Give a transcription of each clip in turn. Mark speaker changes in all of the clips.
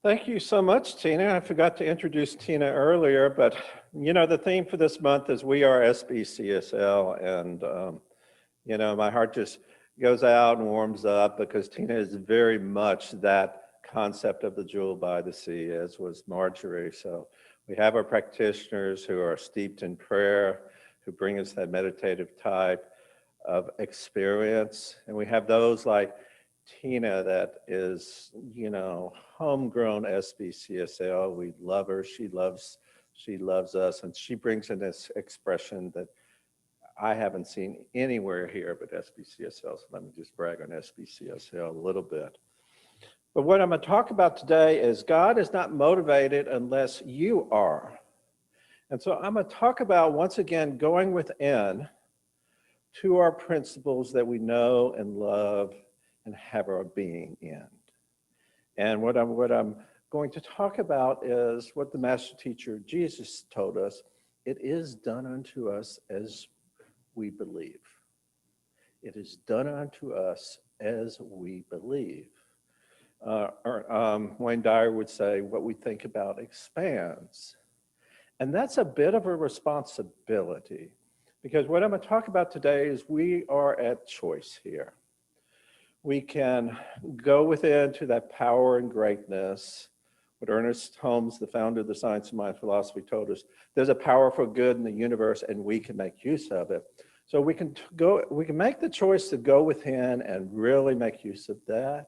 Speaker 1: Thank you so much, Tina. I forgot to introduce Tina earlier, but the theme for this month is We Are SBCSL, and my heart just goes out and warms up because Tina is very much that concept of the jewel by the sea, as was Marjorie. So we have our practitioners who are steeped in prayer, who bring us that meditative type of experience, and we have those like Tina that is, homegrown SBCSL. We love her. She loves us, and she brings in this expression that I haven't seen anywhere here but SBCSL. So let me just brag on SBCSL a little bit. But what I'm going to talk about today is God is not motivated unless you are. And so I'm going to talk about, once again, going within to our principles that we know and love and have our being in. And what I'm going to talk about is what the master teacher Jesus told us: it is done unto us as we believe. It is done unto us as we believe. Wayne Dyer would say, what we think about expands. And that's a bit of a responsibility, because what I'm going to talk about today is we are at choice here. We can go within to that power and greatness. What Ernest Holmes, the founder of the Science of Mind philosophy, told us: there's a powerful good in the universe and we can make use of it. So we can make the choice to go within and really make use of that.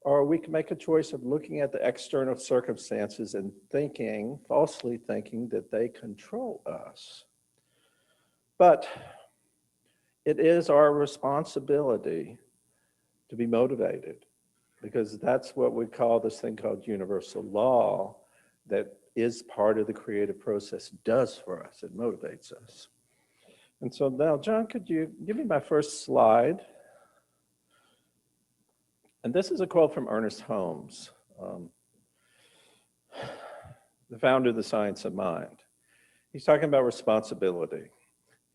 Speaker 1: Or we can make a choice of looking at the external circumstances and falsely thinking that they control us. But it is our responsibility to be motivated, because that's what we call this thing called universal law that is part of the creative process, does for us. It motivates us. And so now, John, could you give me my first slide? And this is a quote from Ernest Holmes, the founder of the Science of Mind. He's talking about responsibility.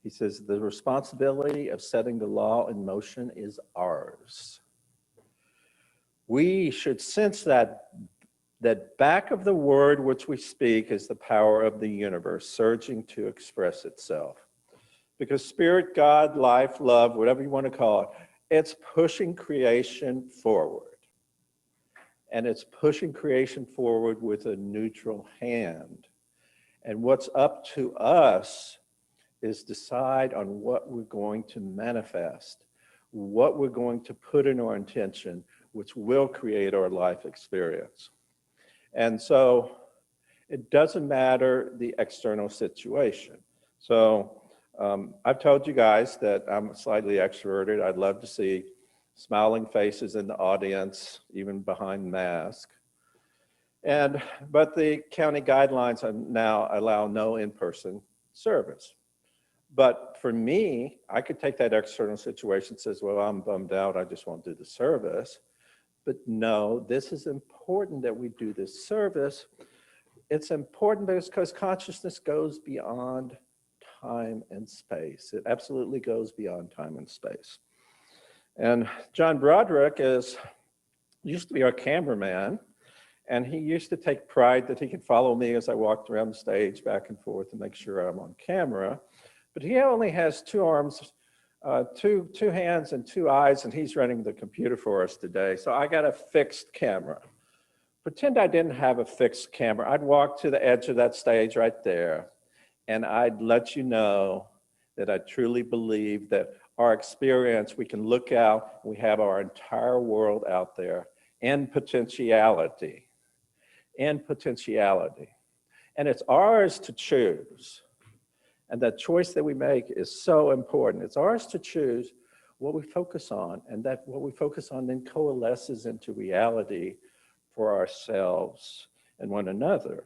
Speaker 1: He says, the responsibility of setting the law in motion is ours. We should sense that back of the word which we speak is the power of the universe surging to express itself. Because spirit, God, life, love, whatever you want to call it, it's pushing creation forward. And it's pushing creation forward with a neutral hand. And what's up to us is decide on what we're going to manifest, what we're going to put in our intention, which will create our life experience. And so it doesn't matter the external situation. So I've told you guys that I'm slightly extroverted. I'd love to see smiling faces in the audience, even behind masks. But the county guidelines now allow no in-person service. But for me, I could take that external situation and says, well, I'm bummed out, I just won't do the service. But no, this is important that we do this service. It's important because consciousness goes beyond time and space. It absolutely goes beyond time and space. And John Broderick used to be our cameraman, and he used to take pride that he could follow me as I walked around the stage back and forth to make sure I'm on camera. But he only has two arms, two hands and two eyes, and he's running the computer for us today. So I got a fixed camera. Pretend I didn't have a fixed camera. I'd walk to the edge of that stage right there, and I'd let you know that I truly believe that our experience, we can look out, we have our entire world out there in potentiality, And it's ours to choose. And that choice that we make is so important. It's ours to choose what we focus on, and that what we focus on then coalesces into reality for ourselves and one another.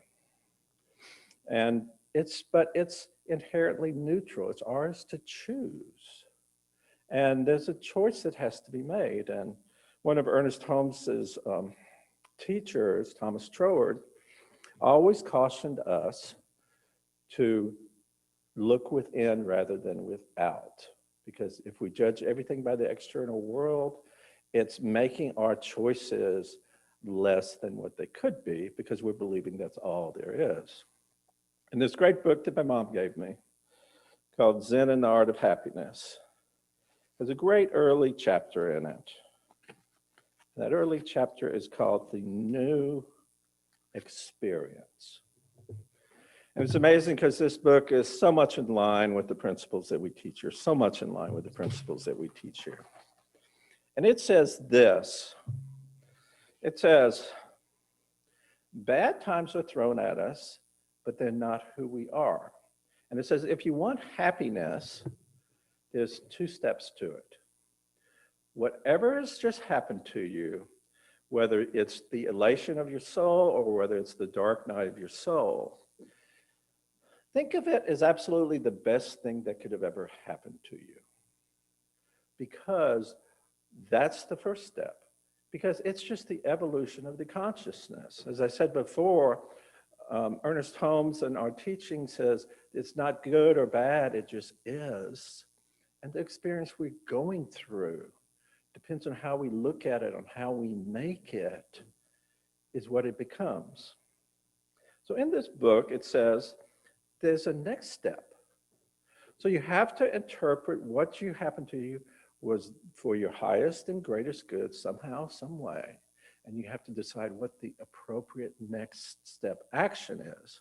Speaker 1: But it's inherently neutral. It's ours to choose. And there's a choice that has to be made. And one of Ernest Holmes's teachers, Thomas Troward, always cautioned us to look within rather than without. Because if we judge everything by the external world, it's making our choices less than what they could be because we're believing that's all there is. And this great book that my mom gave me called Zen and the Art of Happiness has a great early chapter in it. That early chapter is called The New Experience. And it's amazing because this book is so much in line with the principles that we teach here, so much in line with the principles that we teach here. And it says this, it says, bad times are thrown at us, but they're not who we are. And it says, if you want happiness, there's 2 steps to it. Whatever has just happened to you, whether it's the elation of your soul or whether it's the dark night of your soul, think of it as absolutely the best thing that could have ever happened to you. Because that's the first step. Because it's just the evolution of the consciousness. As I said before, Ernest Holmes in our teaching says, it's not good or bad, it just is. And the experience we're going through depends on how we look at it, on how we make it, is what it becomes. So in this book, it says, there's a next step. So you have to interpret what you happened to you was for your highest and greatest good somehow, some way. And you have to decide what the appropriate next step action is.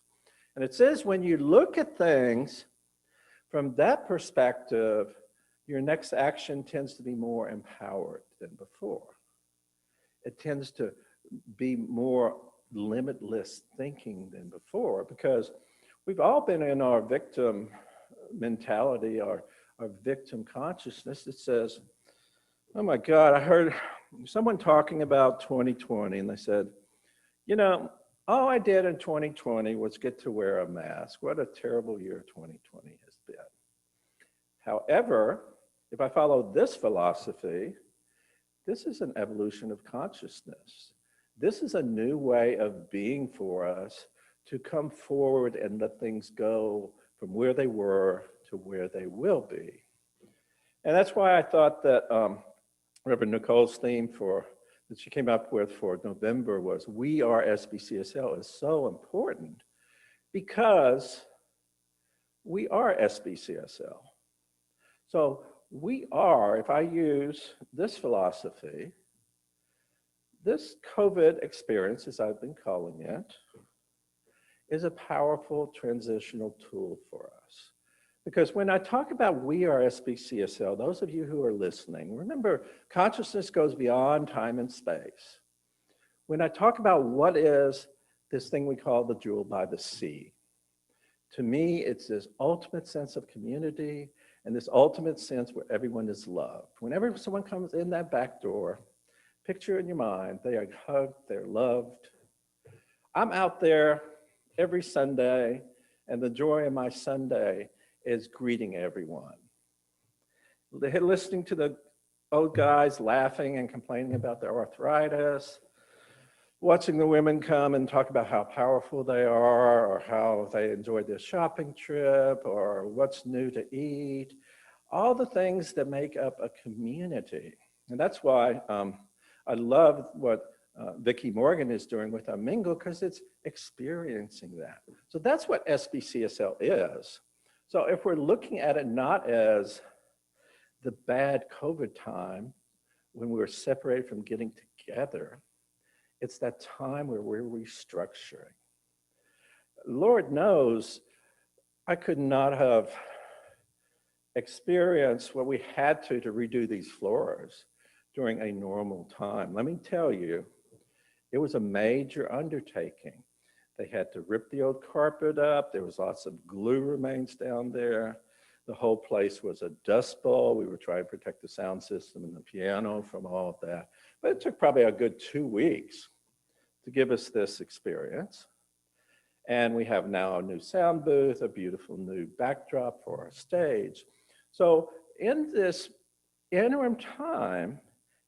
Speaker 1: And it says when you look at things from that perspective, your next action tends to be more empowered than before. It tends to be more limitless thinking than before because we've all been in our victim mentality, our victim consciousness that says, oh my God, I heard someone talking about 2020 and they said, you know, all I did in 2020 was get to wear a mask. What a terrible year 2020 has been. However, if I follow this philosophy, this is an evolution of consciousness. This is a new way of being for us to come forward and let things go from where they were to where they will be. And that's why I thought that Reverend Nicole's theme that she came up with for November was We Are SBCSL is so important because we are SBCSL. So we are, if I use this philosophy, this COVID experience, as I've been calling it, is a powerful transitional tool for us. Because when I talk about we are SBCSL, those of you who are listening, remember consciousness goes beyond time and space. When I talk about what is this thing we call the jewel by the sea, to me, it's this ultimate sense of community and this ultimate sense where everyone is loved. Whenever someone comes in that back door, picture in your mind, they are hugged, they're loved. I'm out there every Sunday, and the joy of my Sunday is greeting everyone. Listening to the old guys laughing and complaining about their arthritis, watching the women come and talk about how powerful they are or how they enjoyed their shopping trip or what's new to eat, all the things that make up a community. And that's why I love what Vicki Morgan is doing with our Mingle because it's experiencing that. So that's what SBCSL is. So if we're looking at it not as the bad COVID time when we were separated from getting together, it's that time where we're restructuring. Lord knows I could not have experienced what we had to redo these floors during a normal time. Let me tell you, it was a major undertaking. They had to rip the old carpet up. There was lots of glue remains down there. The whole place was a dust bowl. We were trying to protect the sound system and the piano from all of that. But it took probably a good 2 weeks to give us this experience. And we have now a new sound booth, a beautiful new backdrop for our stage. So in this interim time,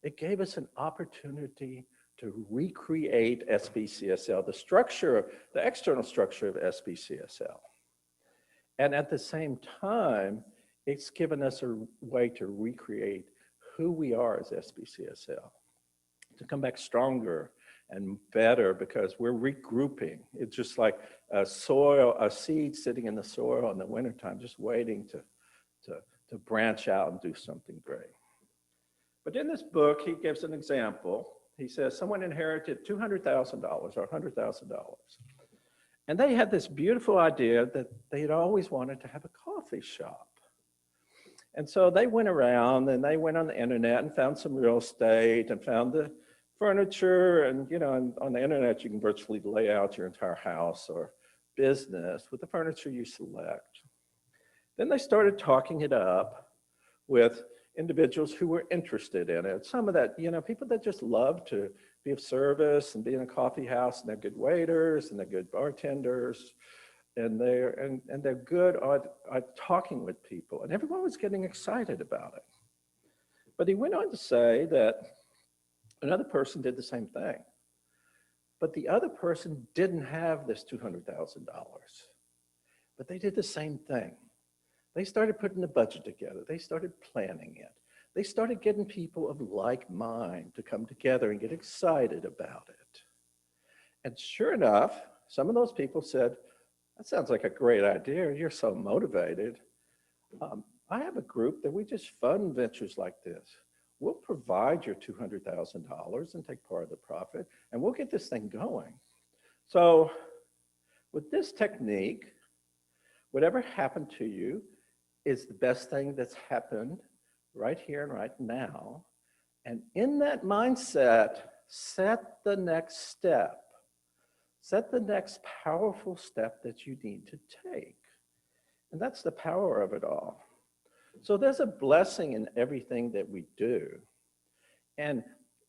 Speaker 1: it gave us an opportunity to recreate SBCSL, the structure, the external structure of SBCSL. And at the same time, it's given us a way to recreate who we are as SBCSL, to come back stronger and better because we're regrouping. It's just like a seed sitting in the soil in the wintertime, just waiting to branch out and do something great. But in this book, he gives an example. He says someone inherited $200,000 or $100,000. And they had this beautiful idea that they had always wanted to have a coffee shop. And so they went around and they went on the internet and found some real estate and found the furniture. And, you know, on the internet, you can virtually lay out your entire house or business with the furniture you select. Then they started talking it up with individuals who were interested in it. Some of that, you know, people that just love to be of service and be in a coffee house, and they're good waiters and they're good bartenders, and they're good at talking with people, and everyone was getting excited about it. But he went on to say that another person did the same thing, but the other person didn't have this $200,000, but they did the same thing. They started putting the budget together. They started planning it. They started getting people of like mind to come together and get excited about it. And sure enough, some of those people said, that sounds like a great idea. You're so motivated. I have a group that we just fund ventures like this. We'll provide your $200,000 and take part of the profit, and we'll get this thing going. So with this technique, whatever happened to you is the best thing that's happened right here and right now. And in that mindset, set the next step. Set the next powerful step that you need to take. And that's the power of it all. So there's a blessing in everything that we do. And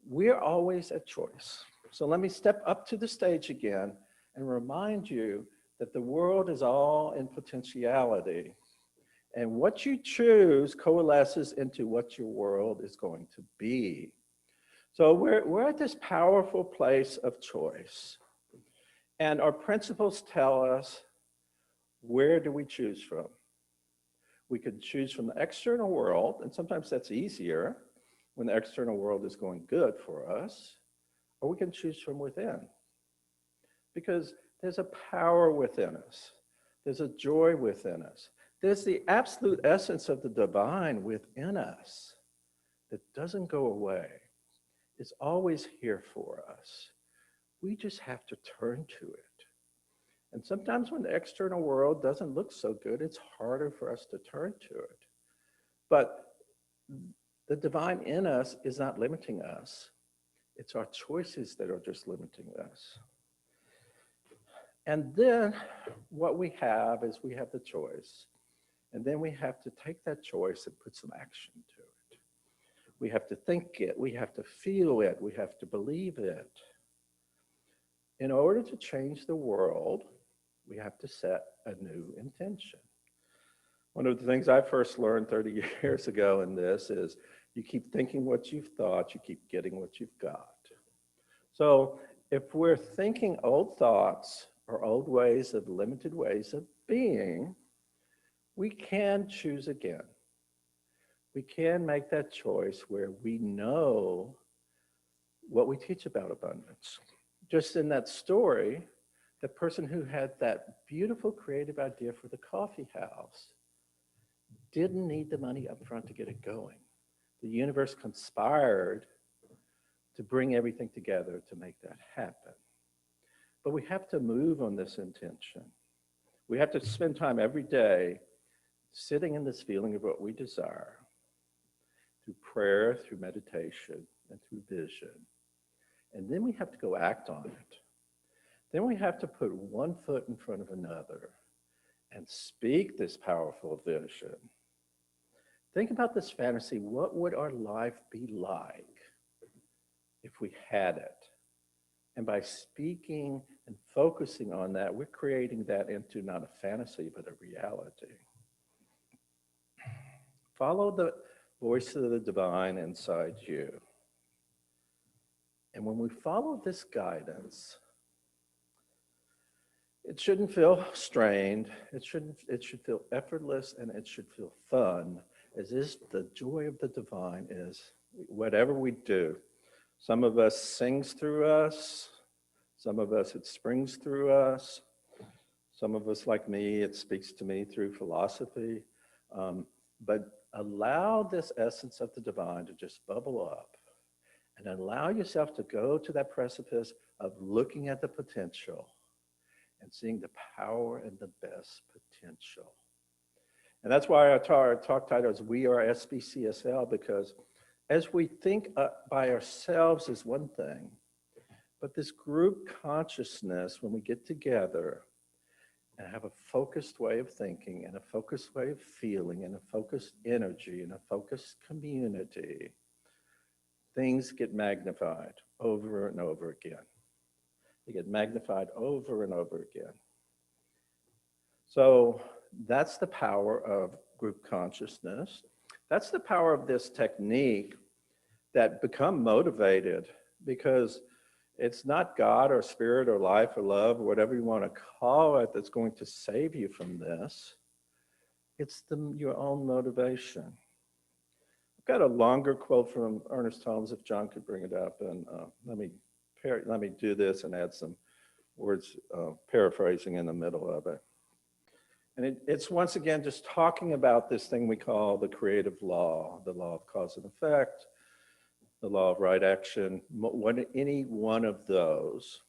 Speaker 1: we're always at choice. So let me step up to the stage again and remind you that the world is all in potentiality. And what you choose coalesces into what your world is going to be. So we're at this powerful place of choice. And our principles tell us, where do we choose from? We can choose from the external world, and sometimes that's easier when the external world is going good for us, or we can choose from within. Because there's a power within us. There's a joy within us. There's the absolute essence of the divine within us that doesn't go away. It's always here for us. We just have to turn to it. And sometimes when the external world doesn't look so good, it's harder for us to turn to it. But the divine in us is not limiting us. It's our choices that are just limiting us. And then what we have is we have the choice. And then we have to take that choice and put some action to it. We have to think it, we have to feel it, we have to believe it. In order to change the world, we have to set a new intention. One of the things I first learned 30 years ago in this is you keep thinking what you've thought, you keep getting what you've got. So if we're thinking old thoughts or old ways of limited ways of being, we can choose again. We can make that choice where we know what we teach about abundance. Just in that story, the person who had that beautiful creative idea for the coffee house didn't need the money up front to get it going. The universe conspired to bring everything together to make that happen. But we have to move on this intention. We have to spend time every day sitting in this feeling of what we desire through prayer, through meditation, and through vision. And then we have to go act on it. Then we have to put one foot in front of another and speak this powerful vision. Think about this fantasy. What would our life be like if we had it? And by speaking and focusing on that, we're creating that into not a fantasy, but a reality. Follow the voice of the divine inside you. And when we follow this guidance, it shouldn't feel strained. It should feel effortless, and it should feel fun, as if the joy of the divine is whatever we do. Some of us sings through us. Some of us it springs through us. Some of us, like me, it speaks to me through philosophy. But allow this essence of the divine to just bubble up and allow yourself to go to that precipice of looking at the potential and seeing the power and the best potential. And that's why our talk title is We Are SBCSL, because as we think by ourselves is one thing, but this group consciousness, when we get together and have a focused way of thinking and a focused way of feeling and a focused energy and a focused community, things get magnified over and over again. They get magnified over and over again. So that's the power of group consciousness. That's the power of this technique that become motivated, because it's not God or spirit or life or love or whatever you want to call it that's going to save you from this. It's your own motivation. I've got a longer quote from Ernest Holmes, if John could bring it up, and let me do this and add some words, paraphrasing in the middle of it. And it's once again just talking about this thing we call the creative law, the law of cause and effect, the law of right action, any one of those.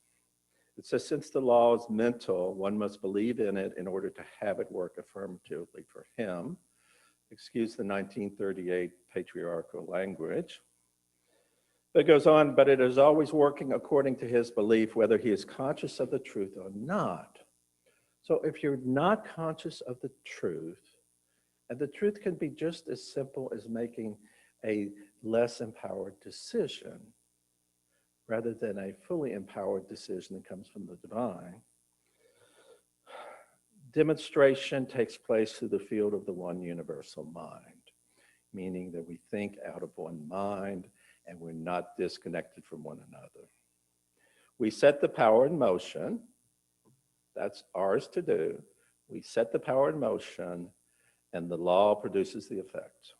Speaker 1: It says, since the law is mental, one must believe in it in order to have it work affirmatively for him. Excuse the 1938 patriarchal language. But it goes on, but it is always working according to his belief, whether he is conscious of the truth or not. So if you're not conscious of the truth, and the truth can be just as simple as making a less empowered decision rather than a fully empowered decision that comes from the divine. Demonstration takes place through the field of the one universal mind, meaning that we think out of one mind and we're not disconnected from one another. We set the power in motion. That's ours to do. We set the power in motion and the law produces the effect.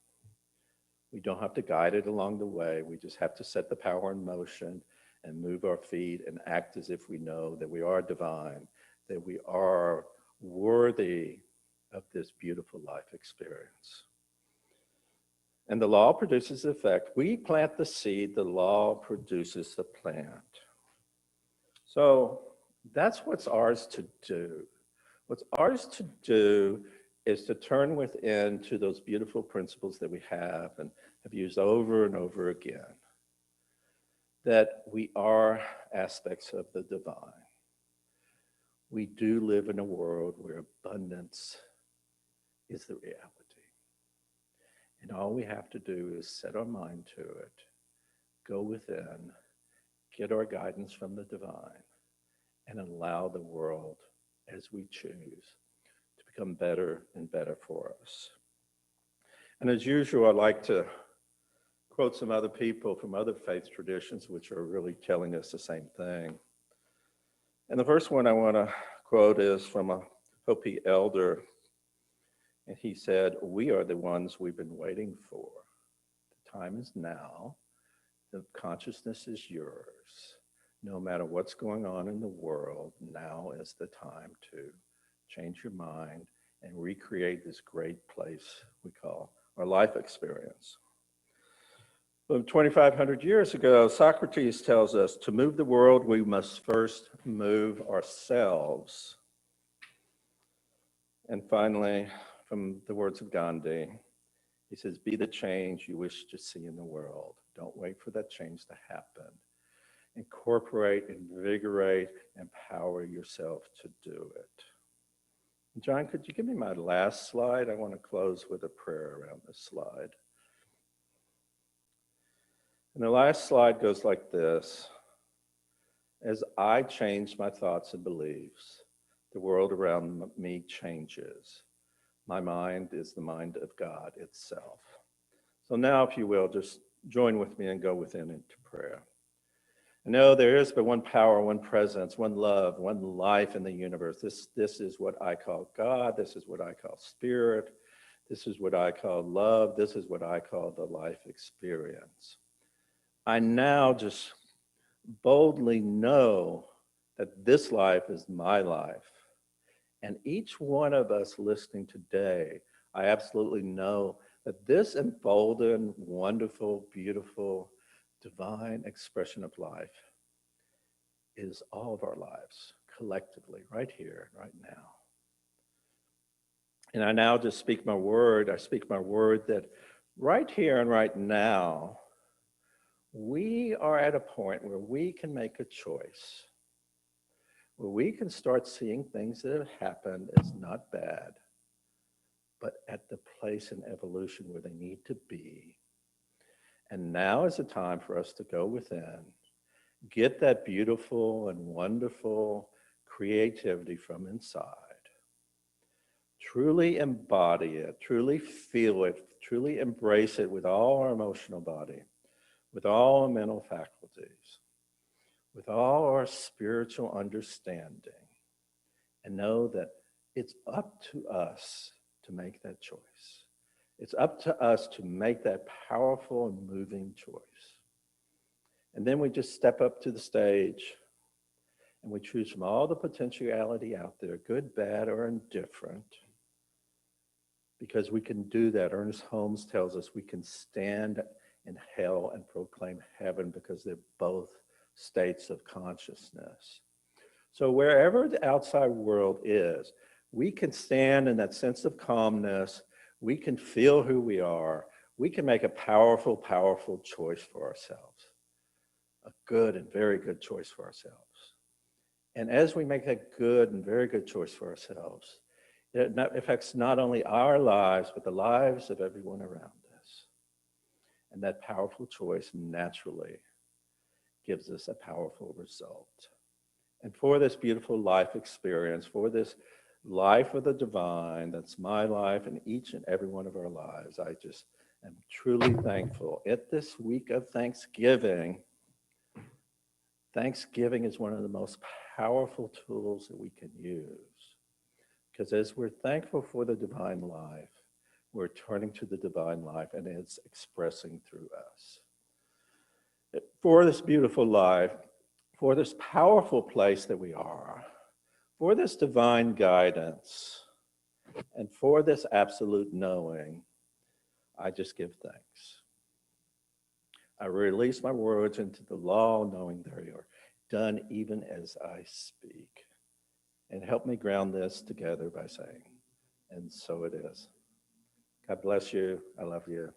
Speaker 1: We don't have to guide it along the way. We just have to set the power in motion and move our feet and act as if we know that we are divine, that we are worthy of this beautiful life experience. And the law produces the effect. We plant the seed, the law produces the plant. So that's what's ours to do. What's ours to do is to turn within to those beautiful principles that we have and have used over and over again, that we are aspects of the divine. We do live in a world where abundance is the reality. And all we have to do is set our mind to it, go within, get our guidance from the divine, and allow the world as we choose to become better and better for us. And as usual, I'd like to quote some other people from other faith traditions which are really telling us the same thing. And the first one I want to quote is from a Hopi elder. And he said, "We are the ones we've been waiting for. The time is now. The consciousness is yours. No matter what's going on in the world, now is the time to change your mind and recreate this great place we call our life experience." Well, 2,500 years ago, Socrates tells us to move the world, we must first move ourselves. And finally, from the words of Gandhi, he says, "Be the change you wish to see in the world. Don't wait for that change to happen. Incorporate, invigorate, empower yourself to do it." John, could you give me my last slide? I want to close with a prayer around this slide. And the last slide goes like this. As I change my thoughts and beliefs, the world around me changes. My mind is the mind of God itself. So now, if you will, just join with me and go within into prayer. I know there is but one power, one presence, one love, one life in the universe. This is what I call God. This is what I call spirit. This is what I call love. This is what I call the life experience. I now just boldly know that this life is my life. And each one of us listening today, I absolutely know that this emboldened, wonderful, beautiful, divine expression of life is all of our lives collectively, right here, right now. And I now just speak my word. I speak my word that right here and right now, we are at a point where we can make a choice, where we can start seeing things that have happened as not bad, but at the place in evolution where they need to be. And now is the time for us to go within, get that beautiful and wonderful creativity from inside, truly embody it, truly feel it, truly embrace it with all our emotional body, with all our mental faculties, with all our spiritual understanding, and know that it's up to us to make that choice. It's up to us to make that powerful and moving choice. And then we just step up to the stage and we choose from all the potentiality out there, good, bad, or indifferent, because we can do that. Ernest Holmes tells us we can stand in hell and proclaim heaven because they're both states of consciousness. So wherever the outside world is, we can stand in that sense of calmness. We can feel who we are. We can make a powerful, powerful choice for ourselves, a good and very good choice for ourselves. And as we make that good and very good choice for ourselves, it affects not only our lives, but the lives of everyone around us. And that powerful choice naturally gives us a powerful result. And for this beautiful life experience, for this life of the divine, that's my life and each and every one of our lives, I just am truly thankful. At this week of Thanksgiving, Thanksgiving is one of the most powerful tools that we can use. Because as we're thankful for the divine life, we're turning to the divine life and it's expressing through us. For this beautiful life, for this powerful place that we are, for this divine guidance, and for this absolute knowing, I just give thanks. I release my words into the law, knowing they are done even as I speak. And help me ground this together by saying, and so it is. God bless you. I love you.